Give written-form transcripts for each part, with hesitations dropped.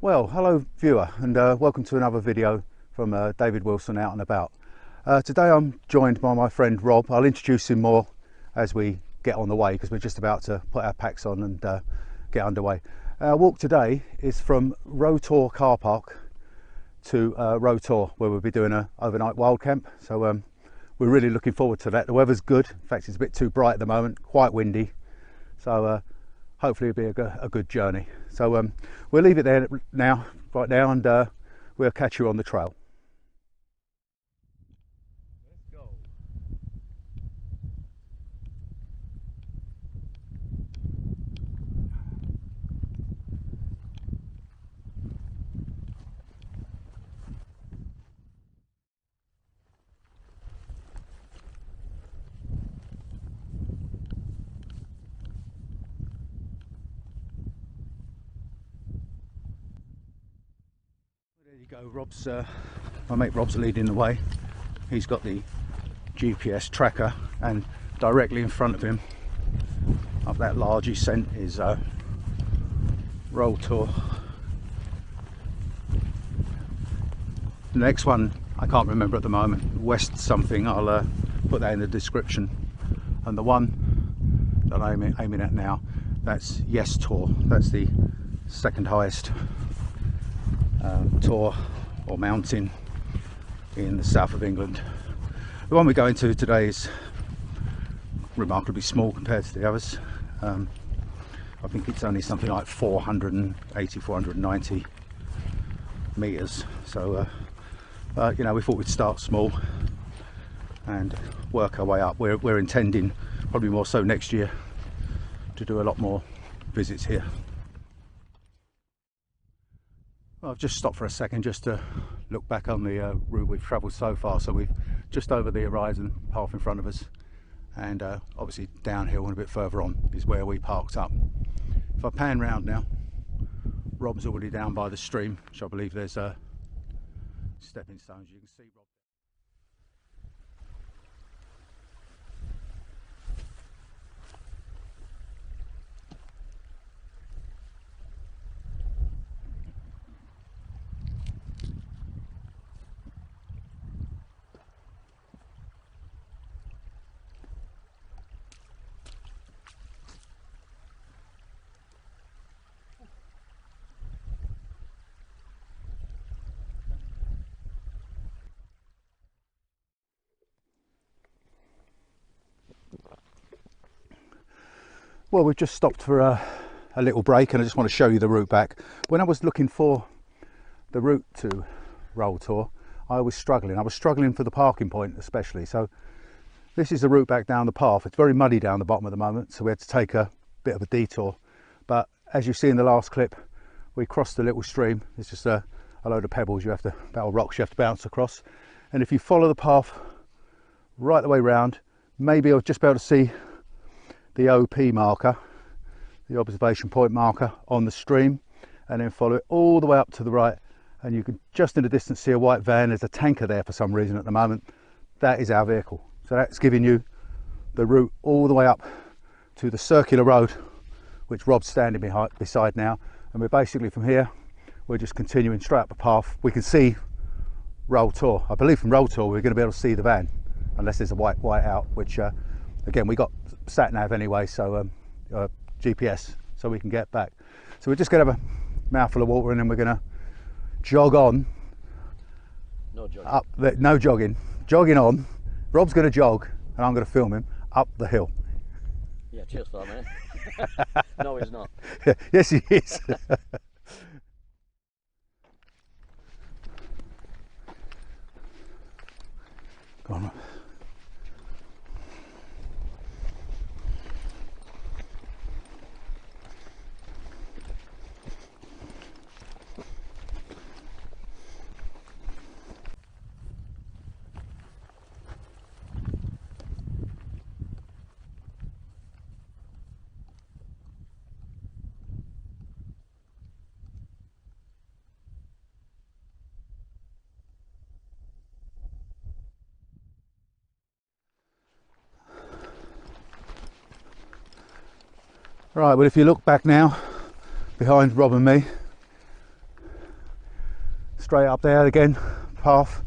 Well, hello viewer, and welcome to another video from David Wilson Out and About. Today I'm joined by my friend Rob. I'll introduce him more as we get on the way because we're just about to put our packs on and get underway. Our walk today is from Row Tor Car Park to Rowtor, where we'll be doing an overnight wild camp. So we're really looking forward to that. The weather's good. In fact, it's a bit too bright at the moment, quite windy. So hopefully it'll be a good journey. So we'll leave it there right now, and we'll catch you on the trail. Let's go. There you go. My mate Rob's leading the way. He's got the GPS tracker, and directly in front of him, up that large ascent, is Rowtor. The next one I can't remember at the moment, West something. I'll put that in the description. And the one that I'm aiming at now, that's Yes Tor. That's the second highest tor or mountain in the south of England. The one we're going to today is remarkably small compared to the others. I think it's only something like 480, 490 meters. So you know, we thought we'd start small and work our way up. We're intending, probably more so next year, to do a lot more visits here. Well, I've just stopped for a second just to look back on the route we've travelled so far. So we've just over the horizon path in front of us, and obviously downhill and a bit further on is where we parked up. If I pan round now, Rob's already down by the stream, which I believe there's stepping stones. You can see Rob. Well, we've just stopped for a little break, and I just want to show you the route back. When I was looking for the route to Rowtor, I was struggling for the parking point especially. So this is the route back down the path. It's very muddy down the bottom at the moment, so we had to take a bit of a detour. But as you see in the last clip, we crossed a little stream. It's just a load of pebbles rocks you have to bounce across. And if you follow the path right the way round, maybe I'll just be able to see the OP marker, the observation point marker on the stream, and then follow it all the way up to the right, and you can just in the distance see a white van. There's a tanker there for some reason at the moment. That is our vehicle. So that's giving you the route all the way up to the circular road, which Rob's standing beside now. And we're basically from here, we're just continuing straight up the path. We can see Rowtor. I believe from Rowtor we're going to be able to see the van, unless there's a white out, which again, we got sat nav anyway, so GPS, so we can get back. So we're just going to have a mouthful of water, and then we're going to jog on. No jogging. Up the, no jogging. Jogging on. Rob's going to jog, and I'm going to film him up the hill. Yeah, cheers for that, mate. No, he's not. Yes, he is. Go on, Rob. Right, well, if you look back now behind Rob and me, straight up there again, path,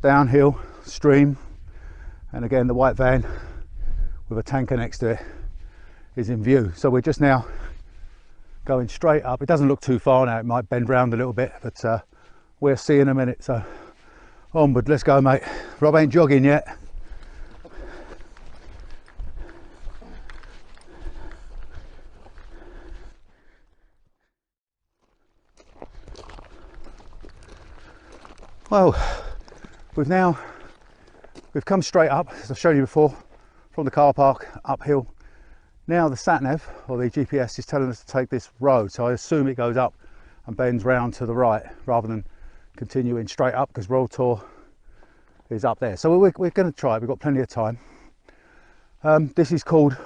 downhill, stream, and again the white van with a tanker next to it is in view. So we're just now going straight up. It doesn't look too far now, it might bend round a little bit, but we'll see in a minute. So onward, let's go, mate. Rob ain't jogging yet. Well, we've come straight up, as I've shown you before, from the car park uphill. Now the sat nav, or the GPS, is telling us to take this road, so I assume it goes up and bends round to the right rather than continuing straight up, because Row Tor is up there. So we're going to try it. We've got plenty of time. This is called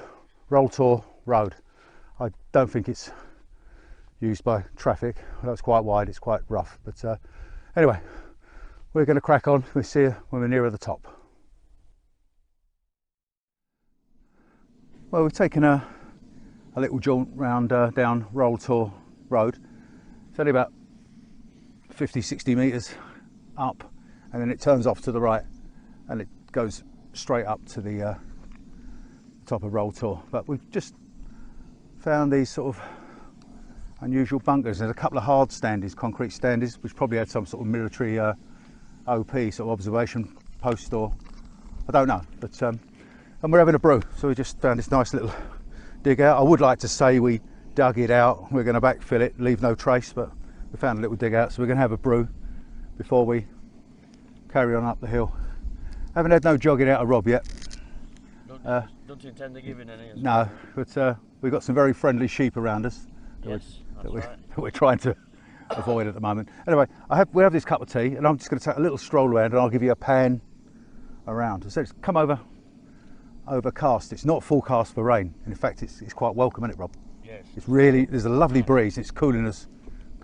Row Tor Road. I don't think it's used by traffic. Although it's quite wide, it's quite rough. But anyway, we're going to crack on. We'll see you when we're nearer the top. Well, we've taken a little jaunt round down Row Tor Road. It's only about 50-60 metres up, and then it turns off to the right and it goes straight up to the top of Row Tor. But we've just found these sort of unusual bunkers. There's a couple of hard standies, concrete standies, which probably had some sort of military OP, sort of observation post, or I don't know. But and we're having a brew, so we just found this nice little dig out. I would like to say we dug it out, we're going to backfill it, leave no trace, but we found a little dig out, so we're going to have a brew before we carry on up the hill. Haven't had no jogging out of Rob yet. Don't intend to give in any? No, but we've got some very friendly sheep around us that we're trying to avoid at the moment. Anyway, we have this cup of tea, and I'm just going to take a little stroll around, and I'll give you a pan around. So it's come overcast. It's not forecast for rain. In fact, it's quite welcome, isn't it, Rob? Yes. It's really, there's a lovely breeze. It's cooling us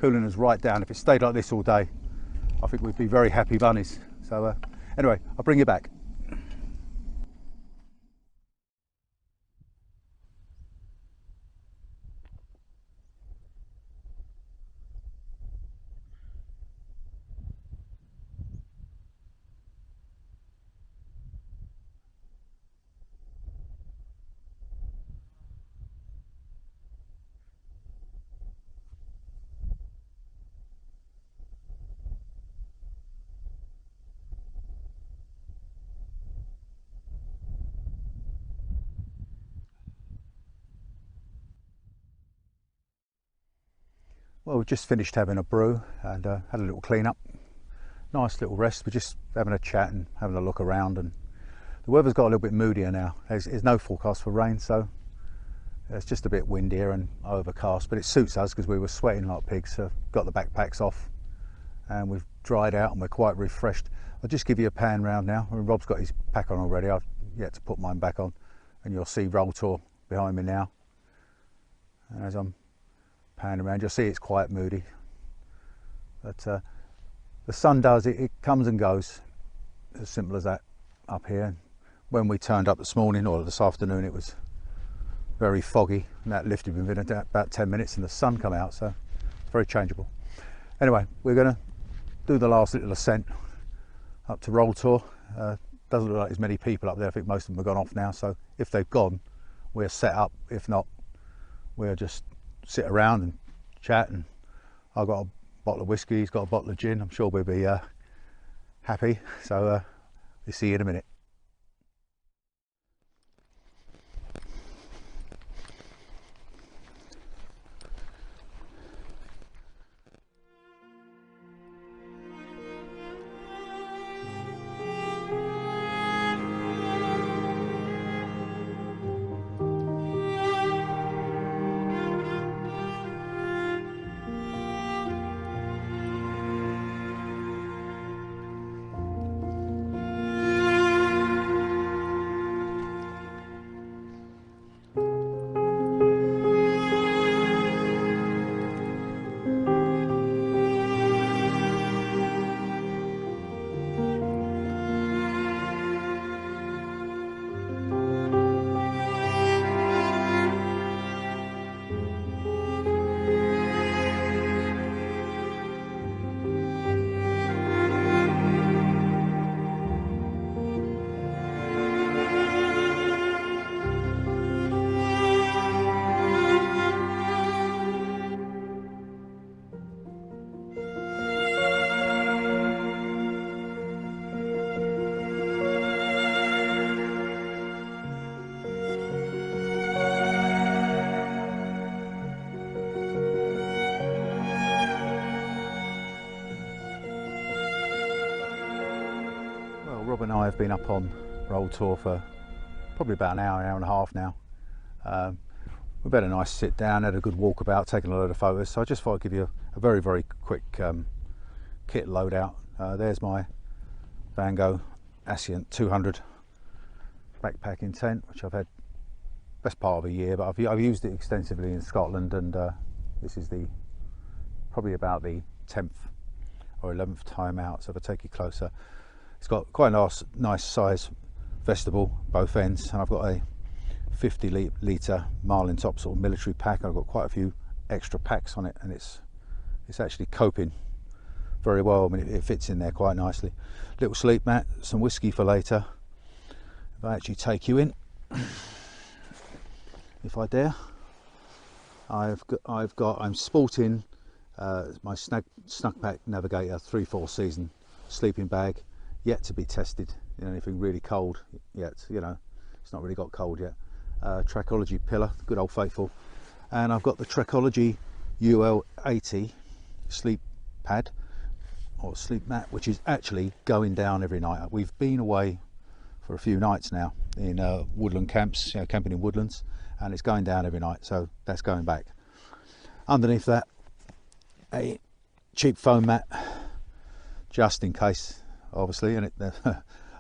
right down. If it stayed like this all day, I think we'd be very happy bunnies. So anyway, I'll bring you back. Well, we've just finished having a brew and had a little clean up. Nice little rest. We're just having a chat and having a look around, and the weather's got a little bit moodier now. There's no forecast for rain, so it's just a bit windier and overcast, but it suits us because we were sweating like pigs. So got the backpacks off and we've dried out and we're quite refreshed. I'll just give you a pan round now. I mean, Rob's got his pack on already. I've yet to put mine back on, and you'll see Rowtor behind me now. And as I'm panning around, you'll see it's quite moody, but the sun does it comes and goes, as simple as that up here. When we turned up this morning or this afternoon, it was very foggy, and that lifted within about 10 minutes and the sun come out, so it's very changeable. Anyway, we're going to do the last little ascent up to Rowtor. Doesn't look like there's many people up there. I think most of them have gone off now, so if they've gone, we're set up. If not, we'll just sit around and chat, and I've got a bottle of whiskey, he's got a bottle of gin. I'm sure we'll be happy, so we'll see you in a minute. Rob and I have been up on Row Tor for probably about an hour and a half now. We've had a nice sit down, had a good walk about, taken a load of photos, so I just thought I'd give you a very, very quick kit loadout. There's my Van Gogh Ascent 200 backpacking tent, which I've had best part of a year, but I've used it extensively in Scotland, and this is probably about the 10th or 11th time out. So if I take you closer, it's got quite a nice size vestibule both ends, and I've got a 50 litre Marlin top sort of military pack. I've got quite a few extra packs on it, and it's actually coping very well. I mean, it fits in there quite nicely. Little sleep mat, some whiskey for later. If I actually take you in, if I dare, I'm sporting my Snugpack Navigator 3/4 season sleeping bag, yet to be tested in anything really cold yet. You know, it's not really got cold yet. Trekology pillow, good old faithful, and I've got the Trekology UL80 sleep pad or sleep mat, which is actually going down every night. We've been away for a few nights now in woodland camps, camping in woodlands, and it's going down every night, so that's going back. Underneath that, a cheap foam mat, just in case, obviously, and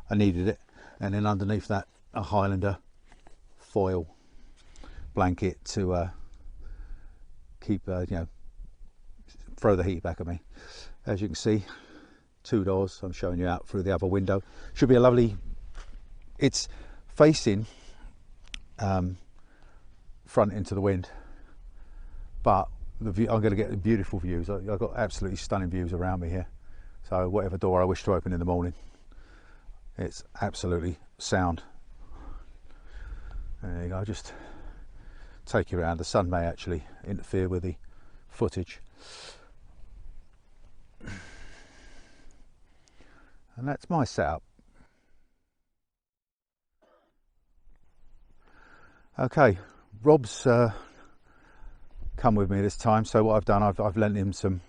I needed it. And then underneath that, a Highlander foil blanket to keep, throw the heat back at me. As you can see, 2 doors. I'm showing you out through the other window. Should be a lovely. It's facing front into the wind, but the view, I'm going to get beautiful views. I've got absolutely stunning views around me here. So whatever door I wish to open in the morning, it's absolutely sound. There you go. Just take you around. The sun may actually interfere with the footage. And that's my setup. Okay, Rob's come with me this time, so what I've done, I've lent him some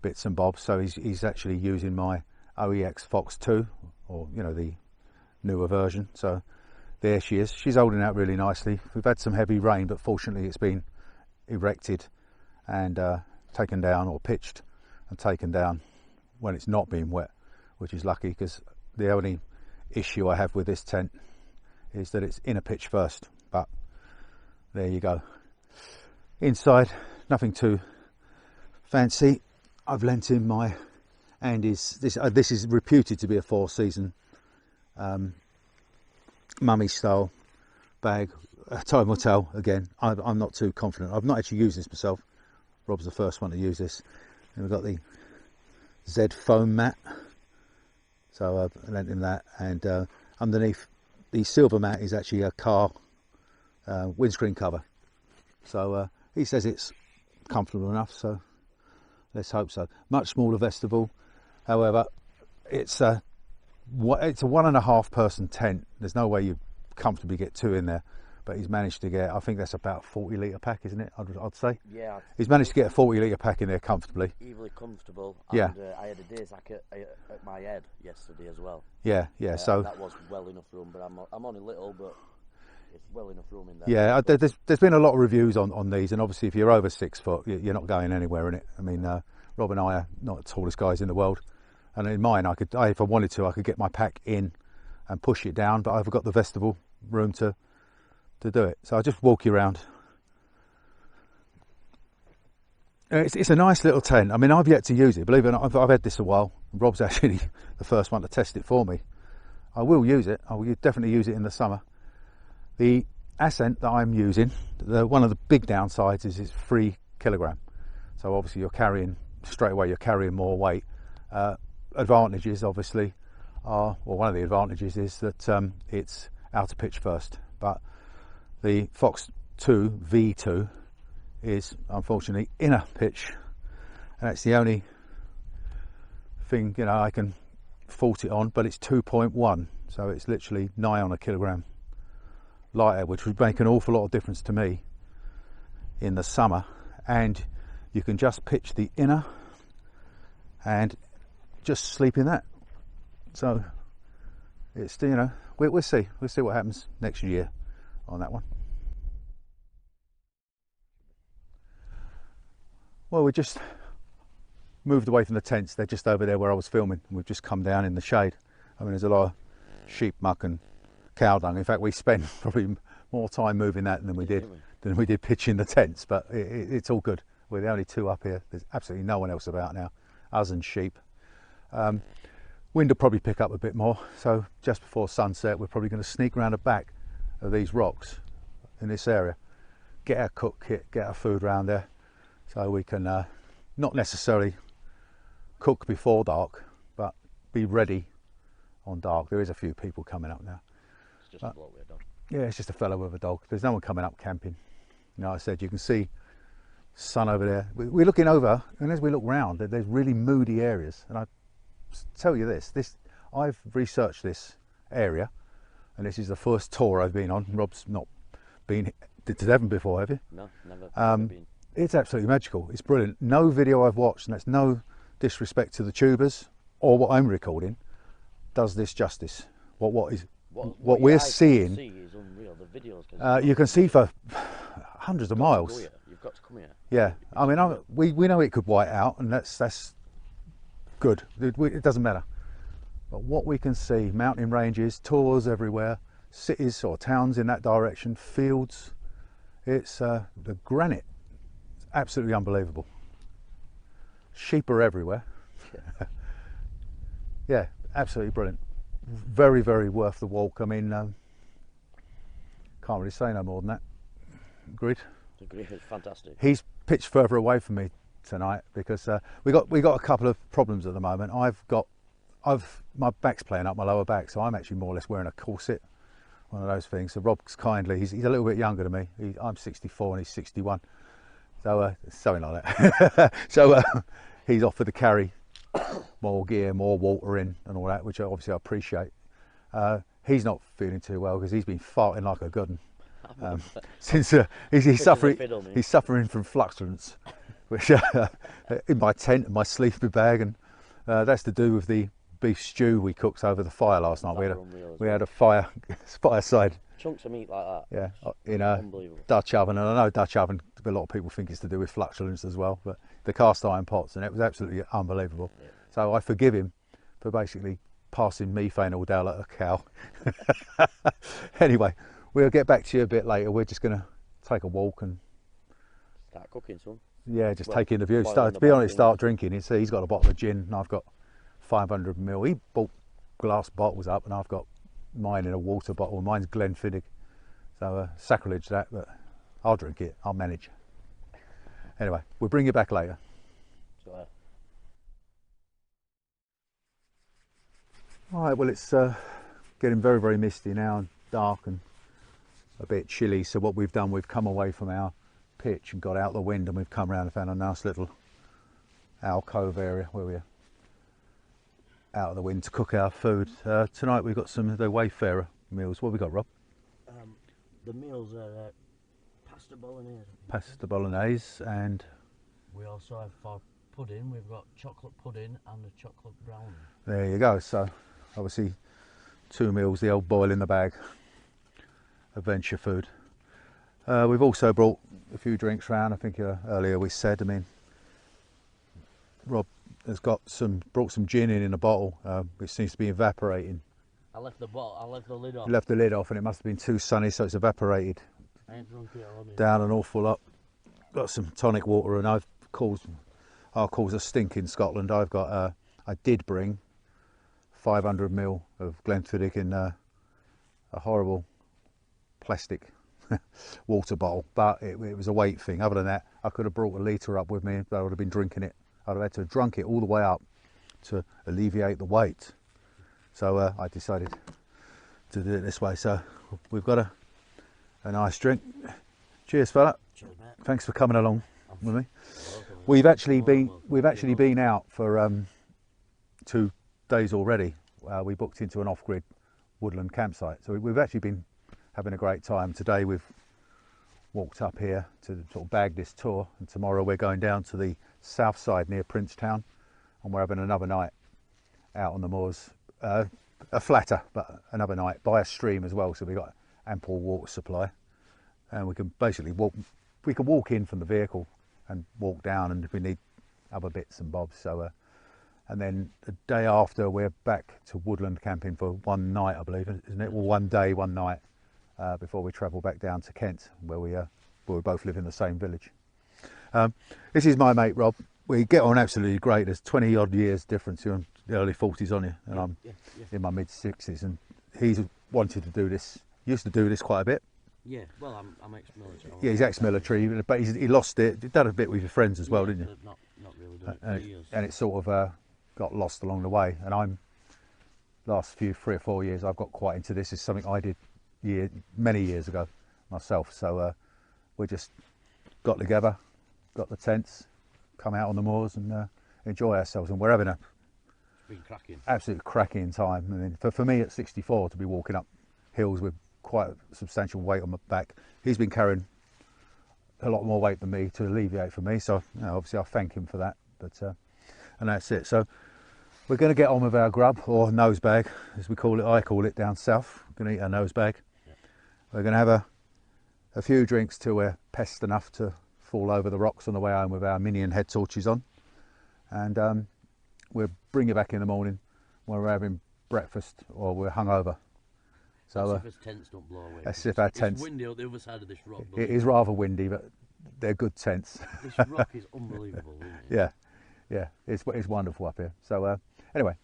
bits and bobs. So he's actually using my OEX Fox 2, or the newer version. So there she is. She's holding out really nicely. We've had some heavy rain, but fortunately it's been erected and taken down, or pitched and taken down when it's not been wet, which is lucky, because the only issue I have with this tent is that it's inner pitch first. But there you go. Inside, nothing too fancy. I've lent him my Andy's. This is reputed to be a 4-season mummy style bag. Time will tell. Again, I'm not too confident. I've not actually used this myself. Rob's the first one to use this. And we've got the Z foam mat. So I've lent him that, and underneath the silver mat is actually a car windscreen cover. So he says it's comfortable enough, so let's hope so. Much smaller vestibule, however, it's a 1.5 person tent. There's no way you comfortably get 2 in there, but he's managed to get, I think that's about 40 litre pack, isn't it? I'd say. Yeah. He's managed to get a 40 litre pack in there comfortably. Easily comfortable. Yeah. And I had a day's hack at my head yesterday as well. Yeah. So that was well enough room, but I'm only little, but it's well enough room in there. Yeah, there's been a lot of reviews on these, and obviously if you're over 6 foot, you're not going anywhere in it. I mean, Rob and I are not the tallest guys in the world, and in mine, if I wanted to, I could get my pack in and push it down, but I've got the vestibule room to do it. So I'll just walk you around. It's a nice little tent. I mean, I've yet to use it. Believe it or not, I've had this a while. Rob's actually the first one to test it for me. I will use it. I will definitely use it in the summer. The Ascent that I'm using, one of the big downsides is it's 3 kilogram. So obviously you're carrying more weight. Advantages obviously are, well, one of the advantages is that it's out of pitch first, but the Fox 2 V2 is unfortunately inner pitch, and that's the only thing I can fault it on, but it's 2.1, so it's literally nigh on a kilogram lighter, which would make an awful lot of difference to me in the summer. And you can just pitch the inner and just sleep in that. So it's, you know, we'll see what happens next year on that one. Well, we just moved away from the tents. They're just over there where I was filming. We've just come down in the shade. I mean, there's a lot of sheep muck and cow dung. In fact, we spent probably more time moving that than we did pitching the tents, but it's all good. We're the only two up here. There's absolutely no one else about now, us and sheep. Wind will probably pick up a bit more, so just before sunset we're probably going to sneak around the back of these rocks in this area, get our cook kit, get our food around there, so we can not necessarily cook before dark, but be ready on dark. There is a few people coming up now. It's just a bloke with a dog. Yeah, it's just a fellow with a dog. There's no one coming up camping. You know, I said you can see sun over there. We're looking over, and as we look round, there's really moody areas. And I tell you this, I've researched this area, and this is the first tour I've been on. Rob's not been to Devon before, have you? No, never been. It's absolutely magical. It's brilliant. No video I've watched, and that's no disrespect to the tubers or what I'm recording, does this justice. What we're seeing, is unreal. The videos, you can see for hundreds of miles. You've got to come here. Yeah, I mean, we know it could white out, and that's good. It doesn't matter. But what we can see, mountain ranges, tours everywhere, cities or towns in that direction, fields. It's the granite. It's absolutely unbelievable. Sheep are everywhere. Yeah, absolutely brilliant. Very, very worth the walk. I mean, can't really say no more than that. Agreed. It's fantastic. He's pitched further away from me tonight because we got a couple of problems at the moment. My back's playing up, my lower back, so I'm actually more or less wearing a corset, one of those things. So Rob's kindly, he's a little bit younger than me. I'm 64 and he's 61, so something like that. So he's offered to carry more gear, more water in and all that, which obviously I appreciate. He's not feeling too well because he's been farting like a good one. Since he's suffering from flatulence, which in my tent and my sleeping bag, and that's to do with the beef stew we cooked over the fire last night. We had a fireside chunks of meat like that. Yeah, in a Dutch oven, and I know Dutch oven, a lot of people think it's to do with flatulence as well, but the cast iron pots, and it was absolutely unbelievable. Yeah. So I forgive him for basically passing methane all down like a cow. Anyway, we'll get back to you a bit later. We're just going to take a walk and start cooking some. Yeah, just take in the view. To be honest, start drinking. He's got a bottle of gin, and I've got 500ml. He bought glass bottles up, and I've got mine in a water bottle. Mine's Glenfiddich, so sacrilege that, but I'll drink it. I'll manage. Anyway, we'll bring you back later. All right, well, it's getting very, very misty now and dark and a bit chilly. So what we've done, we've come away from our pitch and got out the wind, and we've come around and found a nice little alcove area where we're out of the wind to cook our food. Tonight we've got some of the Wayfarer meals. What have we got, Rob? The meals are pasta bolognese. Pasta bolognese, and we also have for pudding. We've got chocolate pudding and a chocolate brownie. There you go. So obviously 2 meals, the old boil in the bag adventure food. We've also brought a few drinks round. I think earlier we said, I mean, Rob has got brought some gin in a bottle, which seems to be evaporating. I left the lid off. You left the lid off, and it must have been too sunny, so it's evaporated. I ain't drunk it already. Down an awful lot. Got some tonic water, and our calls a stink in Scotland. I've got I did bring 500ml of Glenfiddich in a horrible plastic water bottle, but it was a weight thing. Other than that, I could have brought a litre up with me, but I would have been drinking it. I'd have had to have drunk it all the way up to alleviate the weight. So I decided to do it this way. So we've got a nice drink. Cheers, fella. Cheers, mate. Thanks for coming along with me. We've actually been out for 2 days already. We booked into an off-grid woodland campsite, so we've actually been having a great time. Today we've walked up here to sort of bag this tour, and tomorrow we're going down to the south side near Princetown, and we're having another night out on the moors. a flatter, but another night by a stream as well, so we got ample water supply, and we can basically walk. We can walk in from the vehicle and walk down, and if we need other bits and bobs. So, and then the day after we're back to woodland camping for one night, I believe, isn't it? Well, one day, one night before we travel back down to Kent, where we both live in the same village. This is my mate Rob. We get on absolutely great. There's 20 odd years difference. You're in the early 40s on you, and I'm in my mid 60s, and he's wanted to do this, used to do this quite a bit. Yeah, well, I'm ex-military. Yeah, he's ex-military, but he lost it. You've done a bit with your friends as well, didn't you? Not really done it for years. And it sort of got lost along the way. And I'm, last 3 or 4 years, I've got quite into this. It's something I did many years ago myself. So we just got together, got the tents, come out on the moors and enjoy ourselves. And we're having a been cracking. Absolute cracking time. I mean, for me at 64 to be walking up hills with quite a substantial weight on my back, he's been carrying a lot more weight than me to alleviate for me. So obviously I thank him for that. But and that's it. So we're going to get on with our grub, or nose bag, as we call it. I call it down south. We're going to eat our nose bag. Yeah. We're going to have a few drinks till we're pest enough to fall over the rocks on the way home with our minion head torches on, and we'll bring you back in the morning when we're having breakfast or we're hungover. So if his tents don't blow away. That's if our tents. It's windy on the other side of this rock. It is rather windy, but they're good tents. This rock is unbelievable, isn't it? Yeah, it's wonderful up here. So anyway,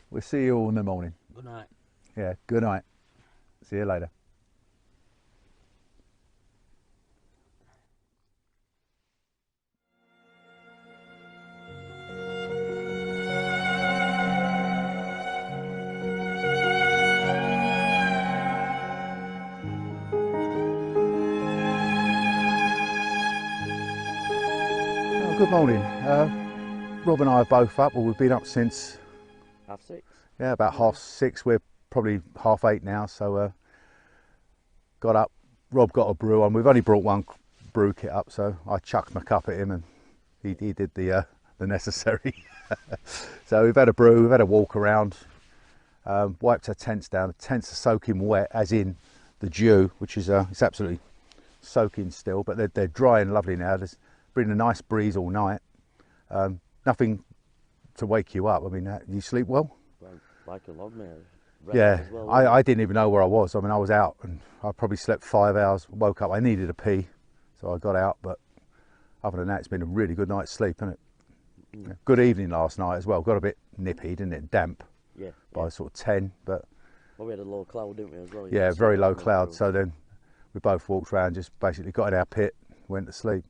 we'll see you all in the morning. Good night. Yeah, good night. See you later. Good morning. Rob and I are both up. Well, we've been up since 6:30. Yeah, about 6:30. We're probably 7:30 now. So got up. Rob got a brew on. We've only brought one brew kit up, so I chucked my cup at him, and he did the necessary. So we've had a brew. We've had a walk around. Wiped our tents down. The tents are soaking wet, as in the dew, which is it's absolutely soaking still, but they're dry and lovely now. There's been a nice breeze all night. Nothing to wake you up. I mean, you sleep well? Like a log, mate. Yeah, well, I didn't even know where I was. I mean, I was out and I probably slept 5 hours, woke up, I needed a pee, so I got out, but other than that, it's been a really good night's sleep, hasn't it? Yeah. Good evening last night as well. Got a bit nippy, didn't it? Damp. Yeah. By sort of 10, but... Well, we had a low cloud, didn't we, as well? Yeah, very low cloud, so then we both walked around, just basically got in our pit, went to sleep.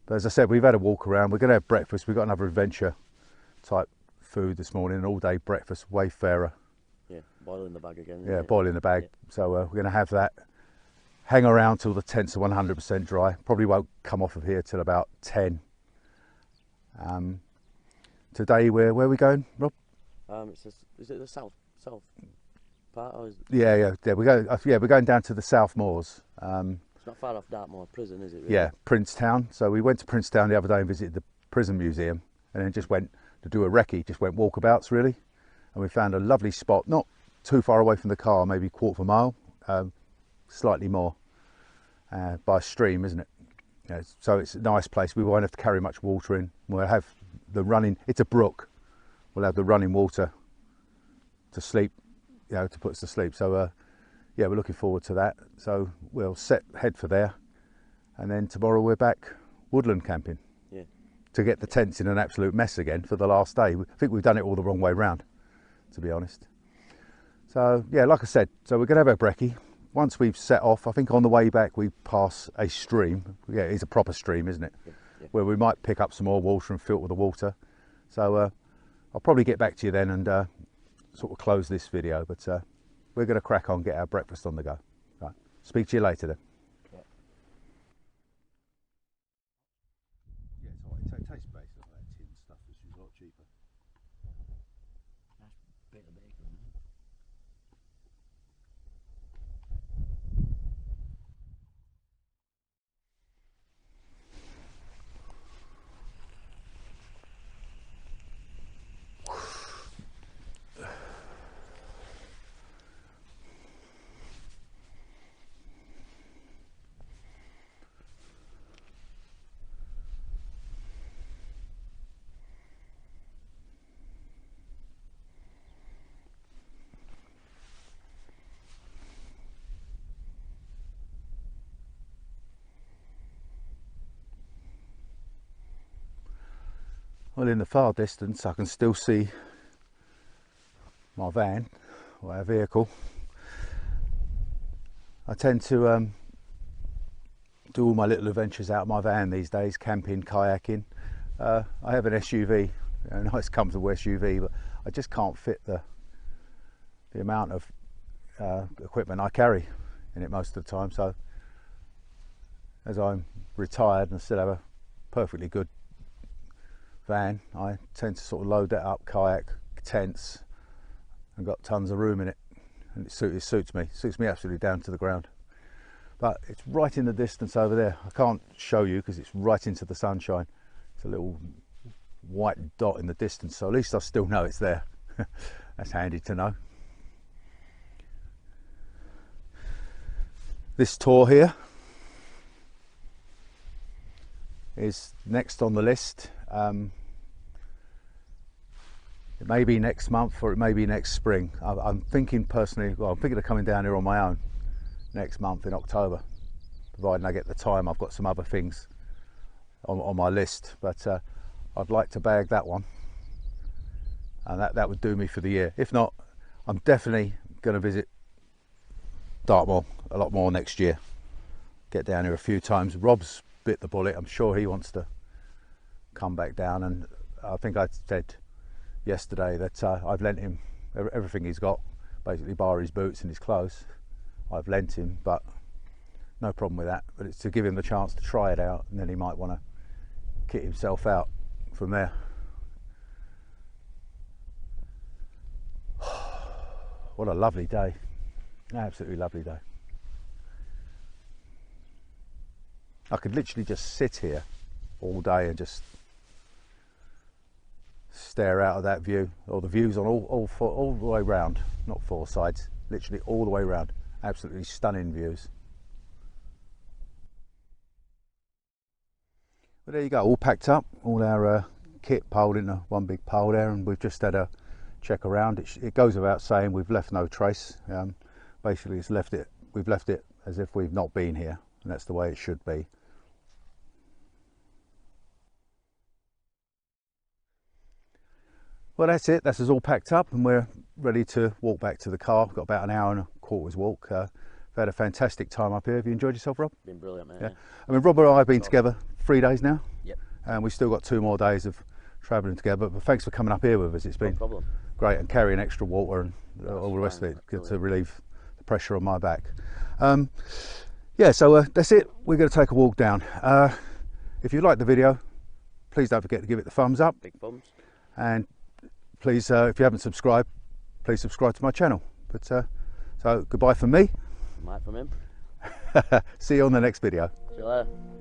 But as I said, we've had a walk around. We're going to have breakfast. We've got another adventure type food this morning, an all-day breakfast, Wayfarer. Yeah, boil in the bag again. Yeah, boil in the bag. Yeah. So we're going to have that. Hang around till the tents are 100% dry. Probably won't come off of here till about 10. Today, where are we going, Rob? Is it the south part? Or is it... Yeah. We're going down to the South Moors. It's not far off Dartmoor prison, is it? Really? Yeah, Princetown. So we went to Princetown the other day and visited the prison museum, and then just went to do a recce, just went walkabouts really. And we found a lovely spot, not too far away from the car, maybe 1/4 mile, slightly more, by a stream, isn't it? Yeah, so it's a nice place. We won't have to carry much water in. We'll have the running, it's a brook. We'll have the running water to sleep, to put us to sleep. So yeah, we're looking forward to that. So we'll head for there, and then tomorrow we're back woodland camping. Yeah. To get the tents in an absolute mess again for the last day. I think we've done it all the wrong way round, to be honest. So yeah, like I said, so we're going to have a brekkie. Once we've set off, I think on the way back we pass a stream. Yeah, it's a proper stream, isn't it? Yeah. Where we might pick up some more water and filter the water. So I'll probably get back to you then and sort of close this video, but we're going to crack on, get our breakfast on the go. Right, speak to you later then. Yeah, it's all right. It tastes better than that tin stuff, which is a lot cheaper. That's a bit of bacon. Well, in the far distance I can still see my van, or our vehicle. I tend to do all my little adventures out of my van these days, camping, kayaking. I have an SUV, a nice comfortable SUV, but I just can't fit the amount of equipment I carry in it most of the time. So as I'm retired and still have a perfectly good van, I tend to sort of load that up, kayak, tents, and got tons of room in it, and it suits me absolutely down to the ground. But it's right in the distance over there. I can't show you because it's right into the sunshine. It's a little white dot in the distance, so at least I still know it's there. That's handy to know. This tour here is next on the list. It may be next month or it may be next spring. I'm thinking personally, well, I'm thinking of coming down here on my own next month in October, providing I get the time. I've got some other things on my list, but I'd like to bag that one, and that would do me for the year. If not, I'm definitely going to visit Dartmoor a lot more next year. Get down here a few times. Rob's bit the bullet. I'm sure he wants to come back down, and I think I said yesterday that I've lent him everything he's got, basically bar his boots and his clothes. I've lent him, but no problem with that. But it's to give him the chance to try it out, and then he might want to kit himself out from there. What a lovely day. Absolutely lovely day. I could literally just sit here all day and just stare out of that view, or the views on all the way round, not four sides, literally all the way round. Absolutely stunning views. Well, there you go, all packed up, all our kit piled into one big pile there, and we've just had a check around. It goes without saying we've left no trace. Basically we've left it as if we've not been here, and that's the way it should be. Well, that's it. That's us all packed up, and we're ready to walk back to the car. We've got about an hour and a quarter's walk. We've had a fantastic time up here. Have you enjoyed yourself, Rob? Been brilliant, mate. Yeah. I mean, Rob and I have been together 3 days now. Yep. And we've still got 2 more days of travelling together. But thanks for coming up here with us. It's been great, and carrying extra water and all the rest of it to relieve the pressure on my back. Yeah, so that's it. We're going to take a walk down. If you like the video, please don't forget to give it the thumbs up. Big thumbs. And please, if you haven't subscribed, please subscribe to my channel. But so goodbye from me. Mike from him. See you on the next video. See you later.